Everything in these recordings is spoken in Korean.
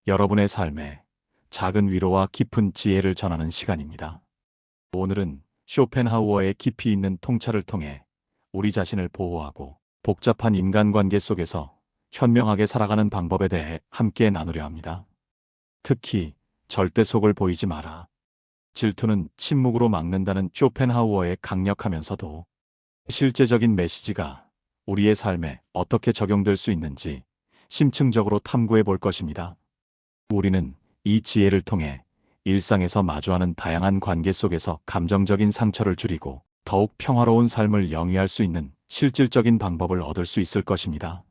여러분의 삶에 작은 위로와 깊은 지혜를 전하는 시간입니다. 오늘은 쇼펜하우어의 깊이 있는 통찰을 통해 우리 자신을 보호하고 복잡한 인간관계 속에서 현명하게 살아가는 방법에 대해 함께 나누려 합니다. 특히 절대 속을 보이지 마라. 질투는 침묵으로 막는다는 쇼펜하우어의 강력하면서도 실제적인 메시지가 우리의 삶에 어떻게 적용될 수 있는지 심층적으로 탐구해 볼 것입니다. 우리는 이 지혜를 통해 일상에서 마주하는 다양한 관계 속에서 감정적인 상처를 줄이고 더욱 평화로운 삶을 영위할 수 있는 실질적인 방법을 얻을 수 있을 것입니다.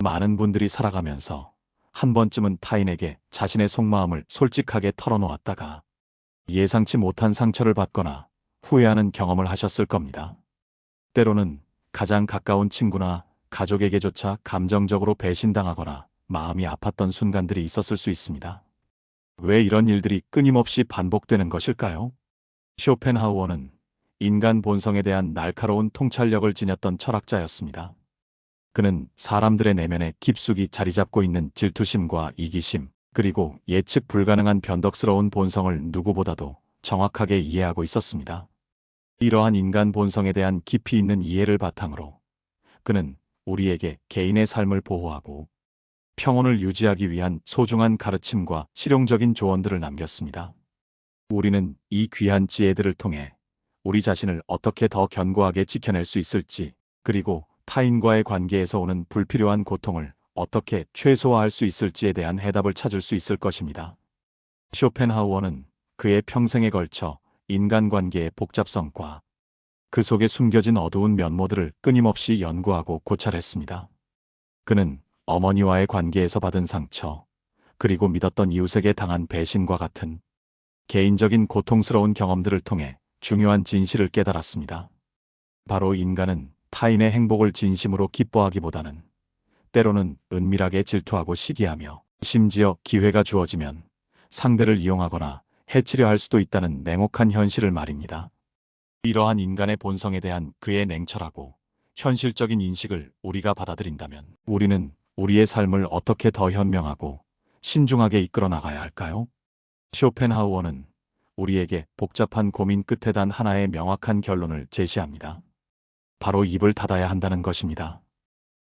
많은 분들이 살아가면서 한 번쯤은 타인에게 자신의 속마음을 솔직하게 털어놓았다가 예상치 못한 상처를 받거나 후회하는 경험을 하셨을 겁니다. 때로는 가장 가까운 친구나 가족에게조차 감정적으로 배신당하거나 마음이 아팠던 순간들이 있었을 수 있습니다. 왜 이런 일들이 끊임없이 반복되는 것일까요? 쇼펜하우어는 인간 본성에 대한 날카로운 통찰력을 지녔던 철학자였습니다. 그는 사람들의 내면에 깊숙이 자리잡고 있는 질투심과 이기심, 그리고 예측 불가능한 변덕스러운 본성을 누구보다도 정확하게 이해하고 있었습니다. 이러한 인간 본성에 대한 깊이 있는 이해를 바탕으로 그는 우리에게 개인의 삶을 보호하고 평온을 유지하기 위한 소중한 가르침과 실용적인 조언들을 남겼습니다. 우리는 이 귀한 지혜들을 통해 우리 자신을 어떻게 더 견고하게 지켜낼 수 있을지, 그리고 타인과의 관계에서 오는 불필요한 고통을 어떻게 최소화할 수 있을지에 대한 해답을 찾을 수 있을 것입니다. 쇼펜하우어는 그의 평생에 걸쳐 인간관계의 복잡성과 그 속에 숨겨진 어두운 면모들을 끊임없이 연구하고 고찰했습니다. 그는 어머니와의 관계에서 받은 상처, 그리고 믿었던 이웃에게 당한 배신과 같은 개인적인 고통스러운 경험들을 통해 중요한 진실을 깨달았습니다. 바로 인간은 타인의 행복을 진심으로 기뻐하기보다는 때로는 은밀하게 질투하고 시기하며 심지어 기회가 주어지면 상대를 이용하거나 해치려 할 수도 있다는 냉혹한 현실을 말입니다. 이러한 인간의 본성에 대한 그의 냉철하고 현실적인 인식을 우리가 받아들인다면 우리는 우리의 삶을 어떻게 더 현명하고 신중하게 이끌어 나가야 할까요? 쇼펜하우어는 우리에게 복잡한 고민 끝에 단 하나의 명확한 결론을 제시합니다. 바로 입을 닫아야 한다는 것입니다.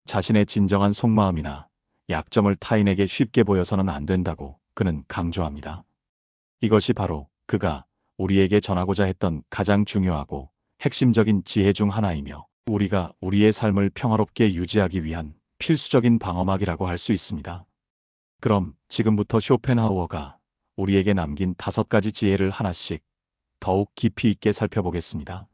자신의 진정한 속마음이나 약점을 타인에게 쉽게 보여서는 안 된다고 그는 강조합니다. 이것이 바로 그가 우리에게 전하고자 했던 가장 중요하고 핵심적인 지혜 중 하나이며 우리가 우리의 삶을 평화롭게 유지하기 위한 필수적인 방어막이라고 할 수 있습니다. 그럼 지금부터 쇼펜하우어가 우리에게 남긴 5가지 지혜를 하나씩 더욱 깊이 있게 살펴보겠습니다.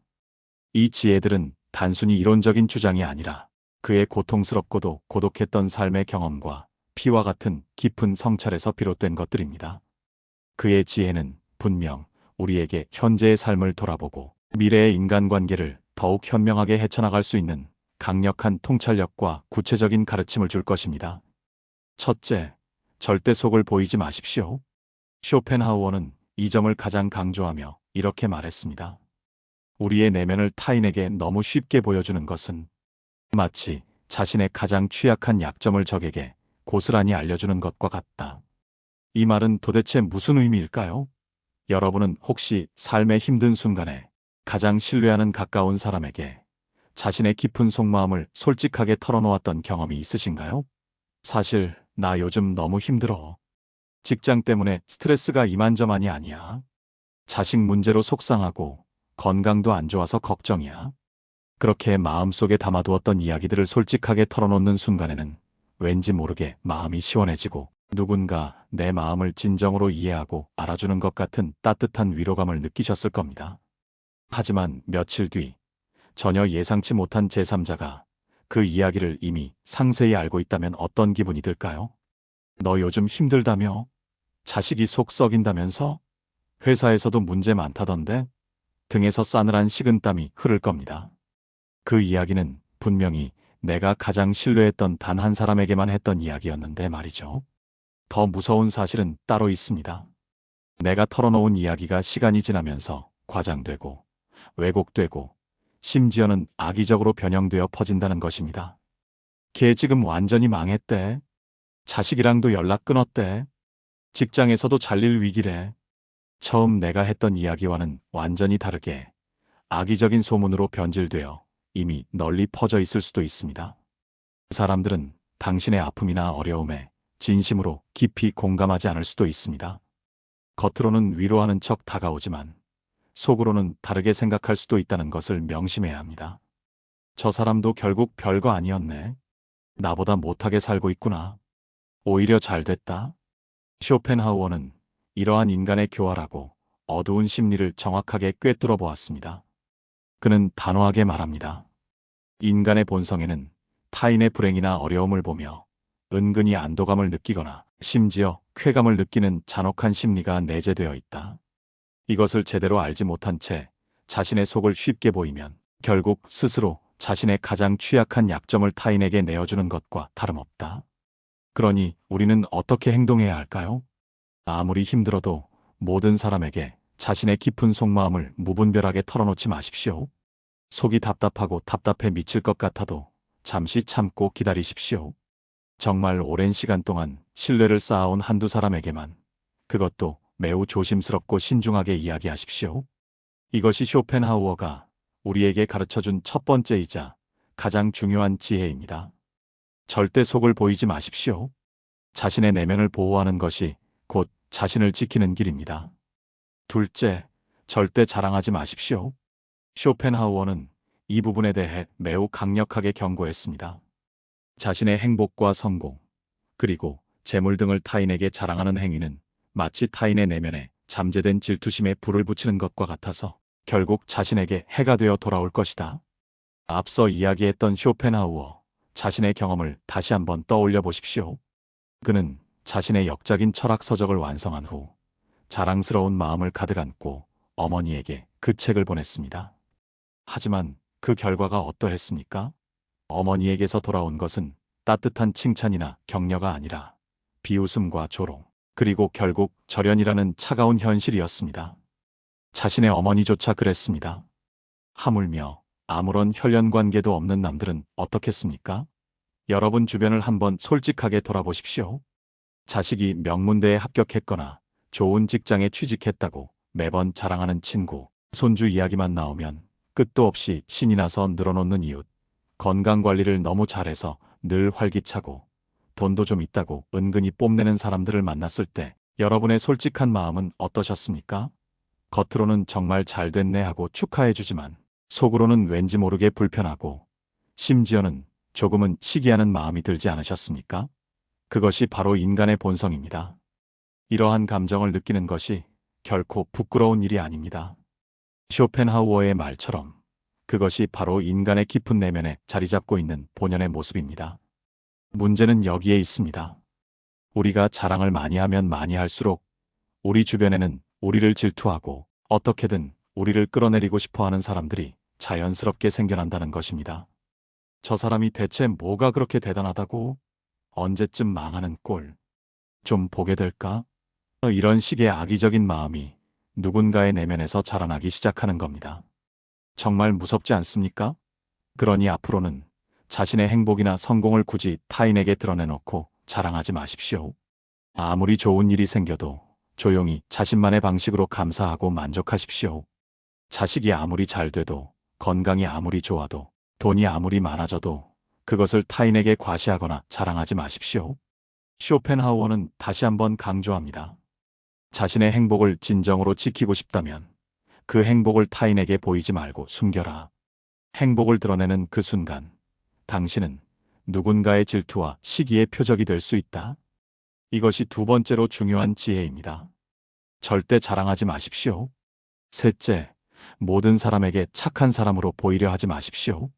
이 지혜들은 단순히 이론적인 주장이 아니라 그의 고통스럽고도 고독했던 삶의 경험과 피와 같은 깊은 성찰에서 비롯된 것들입니다. 그의 지혜는 분명 우리에게 현재의 삶을 돌아보고 미래의 인간관계를 더욱 현명하게 헤쳐나갈 수 있는 강력한 통찰력과 구체적인 가르침을 줄 것입니다. 첫째, 절대 속을 보이지 마십시오. 쇼펜하우어는 이 점을 가장 강조하며 이렇게 말했습니다. 우리의 내면을 타인에게 너무 쉽게 보여주는 것은 마치 자신의 가장 취약한 약점을 적에게 고스란히 알려주는 것과 같다. 이 말은 도대체 무슨 의미일까요? 여러분은 혹시 삶의 힘든 순간에 가장 신뢰하는 가까운 사람에게 자신의 깊은 속마음을 솔직하게 털어놓았던 경험이 있으신가요? 사실 나 요즘 너무 힘들어. 직장 때문에 스트레스가 이만저만이 아니야. 자식 문제로 속상하고 건강도 안 좋아서 걱정이야. 그렇게 마음속에 담아두었던 이야기들을 솔직하게 털어놓는 순간에는 왠지 모르게 마음이 시원해지고 누군가 내 마음을 진정으로 이해하고 알아주는 것 같은 따뜻한 위로감을 느끼셨을 겁니다. 하지만 며칠 뒤 전혀 예상치 못한 제3자가 그 이야기를 이미 상세히 알고 있다면 어떤 기분이 들까요? 너 요즘 힘들다며? 자식이 속 썩인다면서? 회사에서도 문제 많다던데? 등에서 싸늘한 식은땀이 흐를 겁니다. 그 이야기는 분명히 내가 가장 신뢰했던 단 한 사람에게만 했던 이야기였는데 말이죠. 더 무서운 사실은 따로 있습니다. 내가 털어놓은 이야기가 시간이 지나면서 과장되고 왜곡되고 심지어는 악의적으로 변형되어 퍼진다는 것입니다. 걔 지금 완전히 망했대. 자식이랑도 연락 끊었대. 직장에서도 잘릴 위기래. 처음 내가 했던 이야기와는 완전히 다르게 악의적인 소문으로 변질되어 이미 널리 퍼져 있을 수도 있습니다. 사람들은 당신의 아픔이나 어려움에 진심으로 깊이 공감하지 않을 수도 있습니다. 겉으로는 위로하는 척 다가오지만 속으로는 다르게 생각할 수도 있다는 것을 명심해야 합니다. 저 사람도 결국 별거 아니었네. 나보다 못하게 살고 있구나. 오히려 잘 됐다. 쇼펜하우어는 이러한 인간의 교활하고 어두운 심리를 정확하게 꿰뚫어 보았습니다. 그는 단호하게 말합니다. 인간의 본성에는 타인의 불행이나 어려움을 보며 은근히 안도감을 느끼거나 심지어 쾌감을 느끼는 잔혹한 심리가 내재되어 있다. 이것을 제대로 알지 못한 채 자신의 속을 쉽게 보이면 결국 스스로 자신의 가장 취약한 약점을 타인에게 내어주는 것과 다름없다. 그러니 우리는 어떻게 행동해야 할까요? 아무리 힘들어도 모든 사람에게 자신의 깊은 속마음을 무분별하게 털어놓지 마십시오. 속이 답답하고 답답해 미칠 것 같아도 잠시 참고 기다리십시오. 정말 오랜 시간 동안 신뢰를 쌓아온 한두 사람에게만, 그것도 매우 조심스럽고 신중하게 이야기하십시오. 이것이 쇼펜하우어가 우리에게 가르쳐준 첫 번째이자 가장 중요한 지혜입니다. 절대 속을 보이지 마십시오. 자신의 내면을 보호하는 것이 곧 자신을 지키는 길입니다. 둘째, 절대 자랑하지 마십시오. 쇼펜하우어는 이 부분에 대해 매우 강력하게 경고했습니다. 자신의 행복과 성공, 그리고 재물 등을 타인에게 자랑하는 행위는 마치 타인의 내면에 잠재된 질투심에 불을 붙이는 것과 같아서 결국 자신에게 해가 되어 돌아올 것이다. 앞서 이야기했던 쇼펜하우어, 자신의 경험을 다시 한번 떠올려 보십시오. 그는 자신의 역작인 철학 서적을 완성한 후 자랑스러운 마음을 가득 안고 어머니에게 그 책을 보냈습니다. 하지만 그 결과가 어떠했습니까? 어머니에게서 돌아온 것은 따뜻한 칭찬이나 격려가 아니라 비웃음과 조롱, 그리고 결국 절연이라는 차가운 현실이었습니다. 자신의 어머니조차 그랬습니다. 하물며 아무런 혈연 관계도 없는 남들은 어떻겠습니까? 여러분 주변을 한번 솔직하게 돌아보십시오. 자식이 명문대에 합격했거나 좋은 직장에 취직했다고 매번 자랑하는 친구, 손주 이야기만 나오면 끝도 없이 신이 나서 늘어놓는 이웃, 건강관리를 너무 잘해서 늘 활기차고 돈도 좀 있다고 은근히 뽐내는 사람들을 만났을 때 여러분의 솔직한 마음은 어떠셨습니까? 겉으로는 정말 잘 됐네 하고 축하해주지만 속으로는 왠지 모르게 불편하고 심지어는 조금은 시기하는 마음이 들지 않으셨습니까? 그것이 바로 인간의 본성입니다. 이러한 감정을 느끼는 것이 결코 부끄러운 일이 아닙니다. 쇼펜하우어의 말처럼 그것이 바로 인간의 깊은 내면에 자리 잡고 있는 본연의 모습입니다. 문제는 여기에 있습니다. 우리가 자랑을 많이 하면 많이 할수록 우리 주변에는 우리를 질투하고 어떻게든 우리를 끌어내리고 싶어하는 사람들이 자연스럽게 생겨난다는 것입니다. 저 사람이 대체 뭐가 그렇게 대단하다고? 언제쯤 망하는 꼴 좀 보게 될까? 이런 식의 악의적인 마음이 누군가의 내면에서 자라나기 시작하는 겁니다. 정말 무섭지 않습니까? 그러니 앞으로는 자신의 행복이나 성공을 굳이 타인에게 드러내놓고 자랑하지 마십시오. 아무리 좋은 일이 생겨도 조용히 자신만의 방식으로 감사하고 만족하십시오. 자식이 아무리 잘 돼도, 건강이 아무리 좋아도, 돈이 아무리 많아져도 그것을 타인에게 과시하거나 자랑하지 마십시오. 쇼펜하우어는 다시 한번 강조합니다. 자신의 행복을 진정으로 지키고 싶다면 그 행복을 타인에게 보이지 말고 숨겨라. 행복을 드러내는 그 순간 당신은 누군가의 질투와 시기의 표적이 될 수 있다. 이것이 두 번째로 중요한 지혜입니다. 절대 자랑하지 마십시오. 셋째, 모든 사람에게 착한 사람으로 보이려 하지 마십시오.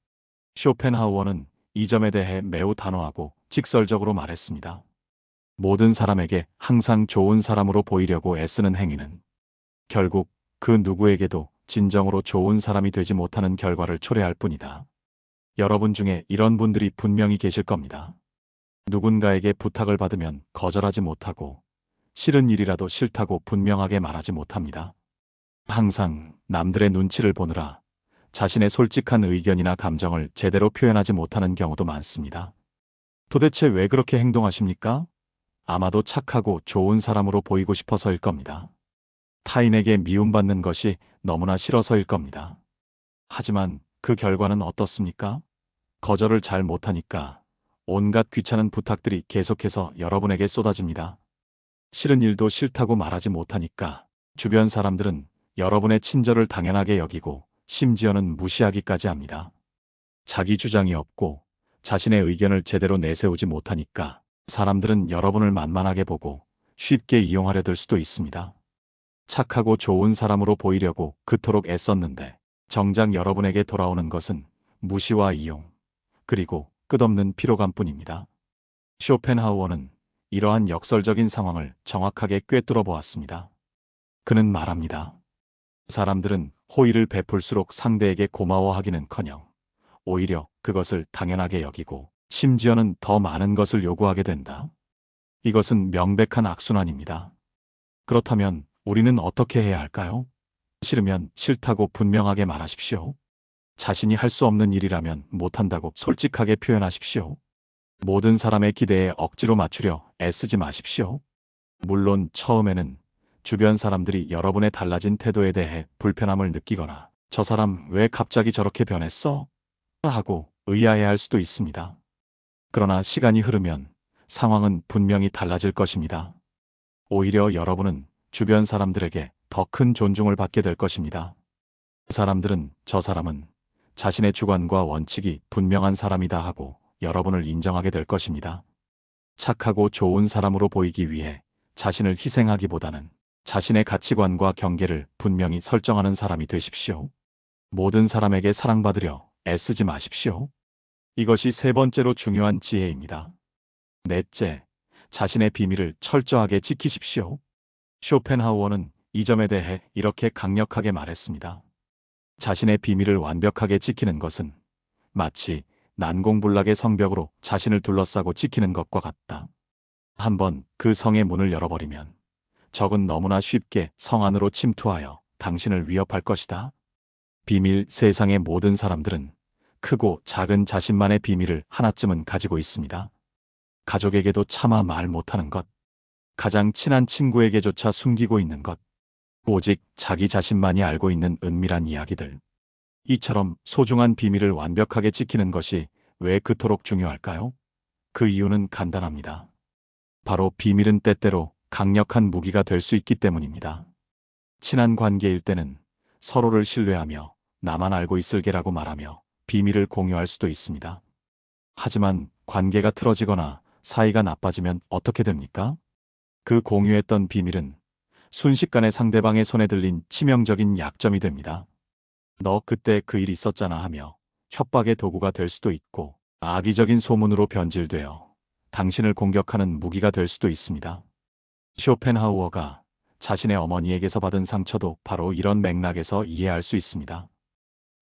쇼펜하우어는 이 점에 대해 매우 단호하고 직설적으로 말했습니다. 모든 사람에게 항상 좋은 사람으로 보이려고 애쓰는 행위는 결국 그 누구에게도 진정으로 좋은 사람이 되지 못하는 결과를 초래할 뿐이다. 여러분 중에 이런 분들이 분명히 계실 겁니다. 누군가에게 부탁을 받으면 거절하지 못하고 싫은 일이라도 싫다고 분명하게 말하지 못합니다. 항상 남들의 눈치를 보느라 자신의 솔직한 의견이나 감정을 제대로 표현하지 못하는 경우도 많습니다. 도대체 왜 그렇게 행동하십니까? 아마도 착하고 좋은 사람으로 보이고 싶어서일 겁니다. 타인에게 미움받는 것이 너무나 싫어서일 겁니다. 하지만 그 결과는 어떻습니까? 거절을 잘 못하니까 온갖 귀찮은 부탁들이 계속해서 여러분에게 쏟아집니다. 싫은 일도 싫다고 말하지 못하니까 주변 사람들은 여러분의 친절을 당연하게 여기고 심지어는 무시하기까지 합니다. 자기 주장이 없고 자신의 의견을 제대로 내세우지 못하니까 사람들은 여러분을 만만하게 보고 쉽게 이용하려 들 수도 있습니다. 착하고 좋은 사람으로 보이려고 그토록 애썼는데 정작 여러분에게 돌아오는 것은 무시와 이용, 그리고 끝없는 피로감뿐입니다. 쇼펜하우어는 이러한 역설적인 상황을 정확하게 꿰뚫어 보았습니다. 그는 말합니다. 사람들은 호의를 베풀수록 상대에게 고마워하기는커녕 오히려 그것을 당연하게 여기고 심지어는 더 많은 것을 요구하게 된다. 이것은 명백한 악순환입니다. 그렇다면 우리는 어떻게 해야 할까요? 싫으면 싫다고 분명하게 말하십시오. 자신이 할 수 없는 일이라면 못한다고 솔직하게 표현하십시오. 모든 사람의 기대에 억지로 맞추려 애쓰지 마십시오. 물론 처음에는 주변 사람들이 여러분의 달라진 태도에 대해 불편함을 느끼거나 저 사람 왜 갑자기 저렇게 변했어? 하고 의아해할 수도 있습니다. 그러나 시간이 흐르면 상황은 분명히 달라질 것입니다. 오히려 여러분은 주변 사람들에게 더 큰 존중을 받게 될 것입니다. 그 사람들은 저 사람은 자신의 주관과 원칙이 분명한 사람이다 하고 여러분을 인정하게 될 것입니다. 착하고 좋은 사람으로 보이기 위해 자신을 희생하기보다는 자신의 가치관과 경계를 분명히 설정하는 사람이 되십시오. 모든 사람에게 사랑받으려 애쓰지 마십시오. 이것이 세 번째로 중요한 지혜입니다. 넷째, 자신의 비밀을 철저하게 지키십시오. 쇼펜하우어는 이 점에 대해 이렇게 강력하게 말했습니다. 자신의 비밀을 완벽하게 지키는 것은 마치 난공불락의 성벽으로 자신을 둘러싸고 지키는 것과 같다. 한번 그 성의 문을 열어버리면 적은 너무나 쉽게 성 안으로 침투하여 당신을 위협할 것이다. 비밀, 세상의 모든 사람들은 크고 작은 자신만의 비밀을 하나쯤은 가지고 있습니다. 가족에게도 차마 말 못하는 것, 가장 친한 친구에게조차 숨기고 있는 것, 오직 자기 자신만이 알고 있는 은밀한 이야기들. 이처럼 소중한 비밀을 완벽하게 지키는 것이 왜 그토록 중요할까요? 그 이유는 간단합니다. 바로 비밀은 때때로 강력한 무기가 될 수 있기 때문입니다. 친한 관계일 때는 서로를 신뢰하며 나만 알고 있을게라고 말하며 비밀을 공유할 수도 있습니다. 하지만 관계가 틀어지거나 사이가 나빠지면 어떻게 됩니까? 그 공유했던 비밀은 순식간에 상대방의 손에 들린 치명적인 약점이 됩니다. 너 그때 그 일 있었잖아 하며 협박의 도구가 될 수도 있고 악의적인 소문으로 변질되어 당신을 공격하는 무기가 될 수도 있습니다. 쇼펜하우어가 자신의 어머니에게서 받은 상처도 바로 이런 맥락에서 이해할 수 있습니다.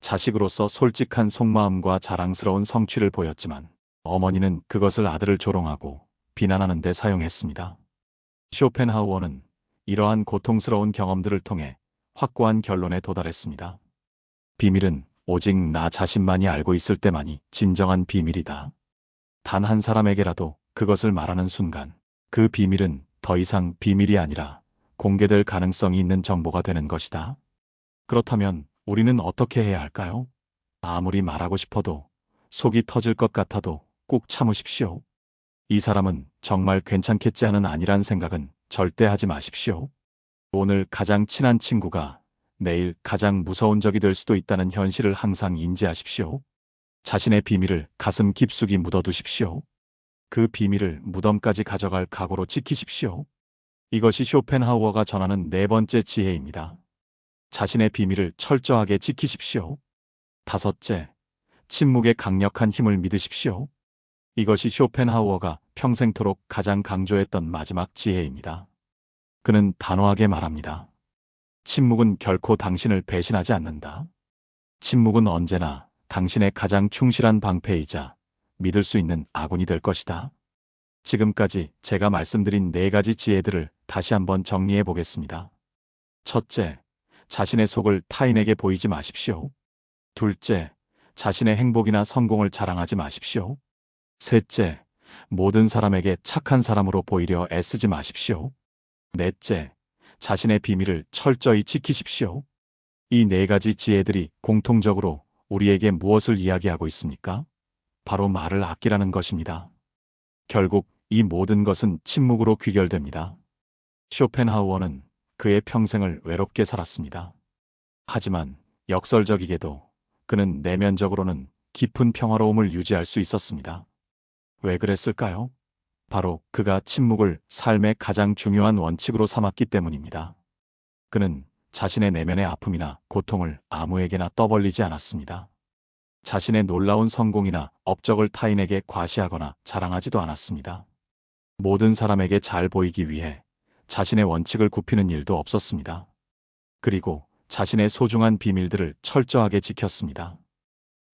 자식으로서 솔직한 속마음과 자랑스러운 성취를 보였지만 어머니는 그것을 아들을 조롱하고 비난하는 데 사용했습니다. 쇼펜하우어는 이러한 고통스러운 경험들을 통해 확고한 결론에 도달했습니다. 비밀은 오직 나 자신만이 알고 있을 때만이 진정한 비밀이다. 단 한 사람에게라도 그것을 말하는 순간 그 비밀은 더 이상 비밀이 아니라 공개될 가능성이 있는 정보가 되는 것이다. 그렇다면 우리는 어떻게 해야 할까요? 아무리 말하고 싶어도 속이 터질 것 같아도 꾹 참으십시오. 이 사람은 정말 괜찮겠지 하는 아니란 생각은 절대 하지 마십시오. 오늘 가장 친한 친구가 내일 가장 무서운 적이 될 수도 있다는 현실을 항상 인지하십시오. 자신의 비밀을 가슴 깊숙이 묻어두십시오. 그 비밀을 무덤까지 가져갈 각오로 지키십시오. 이것이 쇼펜하우어가 전하는 네 번째 지혜입니다. 자신의 비밀을 철저하게 지키십시오. 다섯째, 침묵의 강력한 힘을 믿으십시오. 이것이 쇼펜하우어가 평생토록 가장 강조했던 마지막 지혜입니다. 그는 단호하게 말합니다. 침묵은 결코 당신을 배신하지 않는다. 침묵은 언제나 당신의 가장 충실한 방패이자 믿을 수 있는 아군이 될 것이다. 지금까지 제가 말씀드린 네 가지 지혜들을 다시 한번 정리해 보겠습니다. 첫째, 자신의 속을 타인에게 보이지 마십시오. 둘째, 자신의 행복이나 성공을 자랑하지 마십시오. 셋째, 모든 사람에게 착한 사람으로 보이려 애쓰지 마십시오. 넷째, 자신의 비밀을 철저히 지키십시오. 이 네 가지 지혜들이 공통적으로 우리에게 무엇을 이야기하고 있습니까? 바로 말을 아끼라는 것입니다. 결국 이 모든 것은 침묵으로 귀결됩니다. 쇼펜하우어는 그의 평생을 외롭게 살았습니다. 하지만 역설적이게도 그는 내면적으로는 깊은 평화로움을 유지할 수 있었습니다. 왜 그랬을까요? 바로 그가 침묵을 삶의 가장 중요한 원칙으로 삼았기 때문입니다. 그는 자신의 내면의 아픔이나 고통을 아무에게나 떠벌리지 않았습니다. 자신의 놀라운 성공이나 업적을 타인에게 과시하거나 자랑하지도 않았습니다. 모든 사람에게 잘 보이기 위해 자신의 원칙을 굽히는 일도 없었습니다. 그리고 자신의 소중한 비밀들을 철저하게 지켰습니다.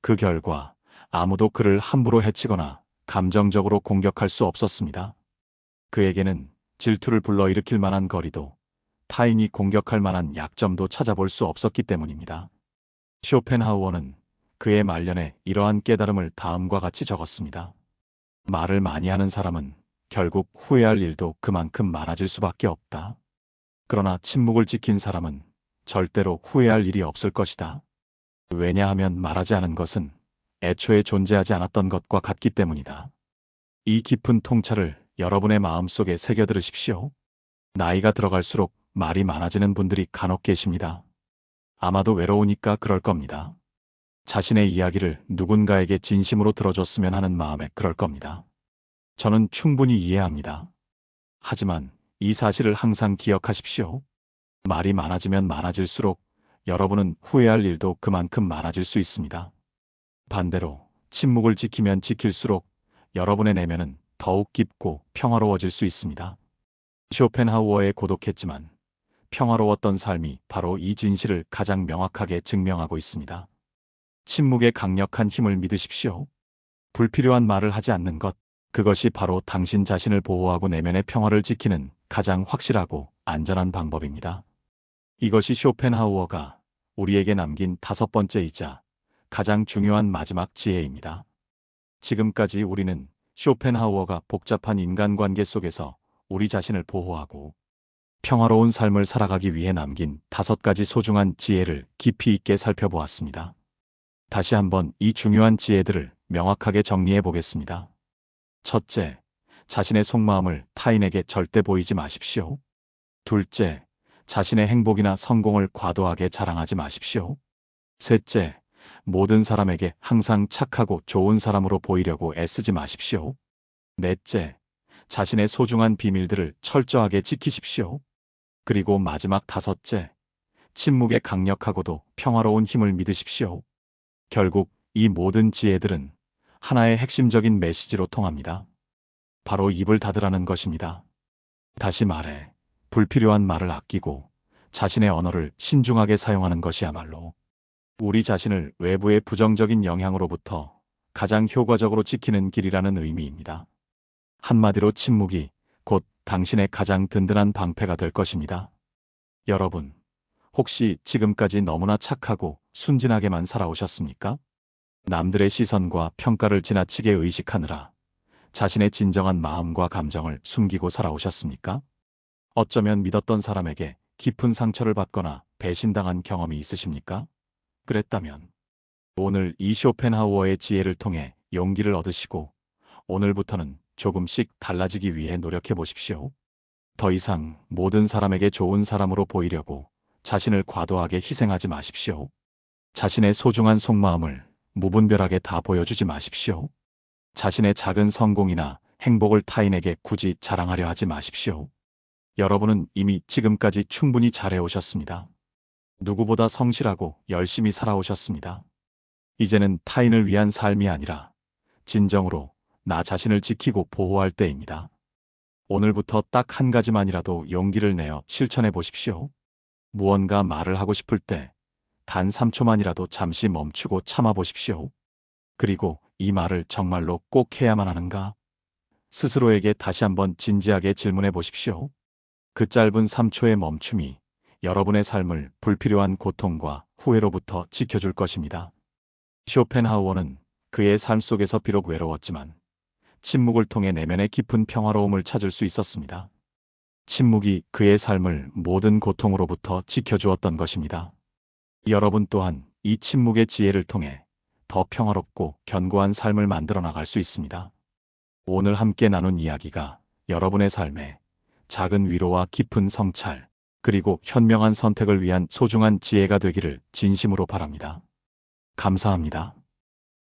그 결과 아무도 그를 함부로 해치거나 감정적으로 공격할 수 없었습니다. 그에게는 질투를 불러일으킬 만한 거리도 타인이 공격할 만한 약점도 찾아볼 수 없었기 때문입니다. 쇼펜하우어는 그의 말년에 이러한 깨달음을 다음과 같이 적었습니다. 말을 많이 하는 사람은 결국 후회할 일도 그만큼 많아질 수밖에 없다. 그러나 침묵을 지킨 사람은 절대로 후회할 일이 없을 것이다. 왜냐하면 말하지 않은 것은 애초에 존재하지 않았던 것과 같기 때문이다. 이 깊은 통찰을 여러분의 마음속에 새겨 들으십시오. 나이가 들어갈수록 말이 많아지는 분들이 간혹 계십니다. 아마도 외로우니까 그럴 겁니다. 자신의 이야기를 누군가에게 진심으로 들어줬으면 하는 마음에 그럴 겁니다. 저는 충분히 이해합니다. 하지만 이 사실을 항상 기억하십시오. 말이 많아지면 많아질수록 여러분은 후회할 일도 그만큼 많아질 수 있습니다. 반대로 침묵을 지키면 지킬수록 여러분의 내면은 더욱 깊고 평화로워질 수 있습니다. 쇼펜하우어의 고독했지만 평화로웠던 삶이 바로 이 진실을 가장 명확하게 증명하고 있습니다. 침묵의 강력한 힘을 믿으십시오. 불필요한 말을 하지 않는 것, 그것이 바로 당신 자신을 보호하고 내면의 평화를 지키는 가장 확실하고 안전한 방법입니다. 이것이 쇼펜하우어가 우리에게 남긴 5번째이자 가장 중요한 마지막 지혜입니다. 지금까지 우리는 쇼펜하우어가 복잡한 인간관계 속에서 우리 자신을 보호하고 평화로운 삶을 살아가기 위해 남긴 5가지 소중한 지혜를 깊이 있게 살펴보았습니다. 다시 한번 이 중요한 지혜들을 명확하게 정리해 보겠습니다. 첫째, 자신의 속마음을 타인에게 절대 보이지 마십시오. 둘째, 자신의 행복이나 성공을 과도하게 자랑하지 마십시오. 셋째, 모든 사람에게 항상 착하고 좋은 사람으로 보이려고 애쓰지 마십시오. 넷째, 자신의 소중한 비밀들을 철저하게 지키십시오. 그리고 마지막 5째, 침묵의 강력하고도 평화로운 힘을 믿으십시오. 결국 이 모든 지혜들은 하나의 핵심적인 메시지로 통합니다. 바로 입을 닫으라는 것입니다. 다시 말해, 불필요한 말을 아끼고 자신의 언어를 신중하게 사용하는 것이야말로 우리 자신을 외부의 부정적인 영향으로부터 가장 효과적으로 지키는 길이라는 의미입니다. 한마디로 침묵이 곧 당신의 가장 든든한 방패가 될 것입니다. 여러분, 혹시 지금까지 너무나 착하고 순진하게만 살아오셨습니까? 남들의 시선과 평가를 지나치게 의식하느라 자신의 진정한 마음과 감정을 숨기고 살아오셨습니까? 어쩌면 믿었던 사람에게 깊은 상처를 받거나 배신당한 경험이 있으십니까? 그랬다면 오늘 이 쇼펜하우어의 지혜를 통해 용기를 얻으시고 오늘부터는 조금씩 달라지기 위해 노력해 보십시오. 더 이상 모든 사람에게 좋은 사람으로 보이려고 자신을 과도하게 희생하지 마십시오. 자신의 소중한 속마음을 무분별하게 다 보여주지 마십시오. 자신의 작은 성공이나 행복을 타인에게 굳이 자랑하려 하지 마십시오. 여러분은 이미 지금까지 충분히 잘해오셨습니다. 누구보다 성실하고 열심히 살아오셨습니다. 이제는 타인을 위한 삶이 아니라 진정으로 나 자신을 지키고 보호할 때입니다. 오늘부터 딱 한 가지만이라도 용기를 내어 실천해 보십시오. 무언가 말을 하고 싶을 때 단 3초만이라도 잠시 멈추고 참아 보십시오. 그리고 이 말을 정말로 꼭 해야만 하는가? 스스로에게 다시 한번 진지하게 질문해 보십시오. 그 짧은 3초의 멈춤이 여러분의 삶을 불필요한 고통과 후회로부터 지켜줄 것입니다. 쇼펜하우어는 그의 삶 속에서 비록 외로웠지만 침묵을 통해 내면의 깊은 평화로움을 찾을 수 있었습니다. 침묵이 그의 삶을 모든 고통으로부터 지켜주었던 것입니다. 여러분 또한 이 침묵의 지혜를 통해 더 평화롭고 견고한 삶을 만들어 나갈 수 있습니다. 오늘 함께 나눈 이야기가 여러분의 삶에 작은 위로와 깊은 성찰, 그리고 현명한 선택을 위한 소중한 지혜가 되기를 진심으로 바랍니다. 감사합니다.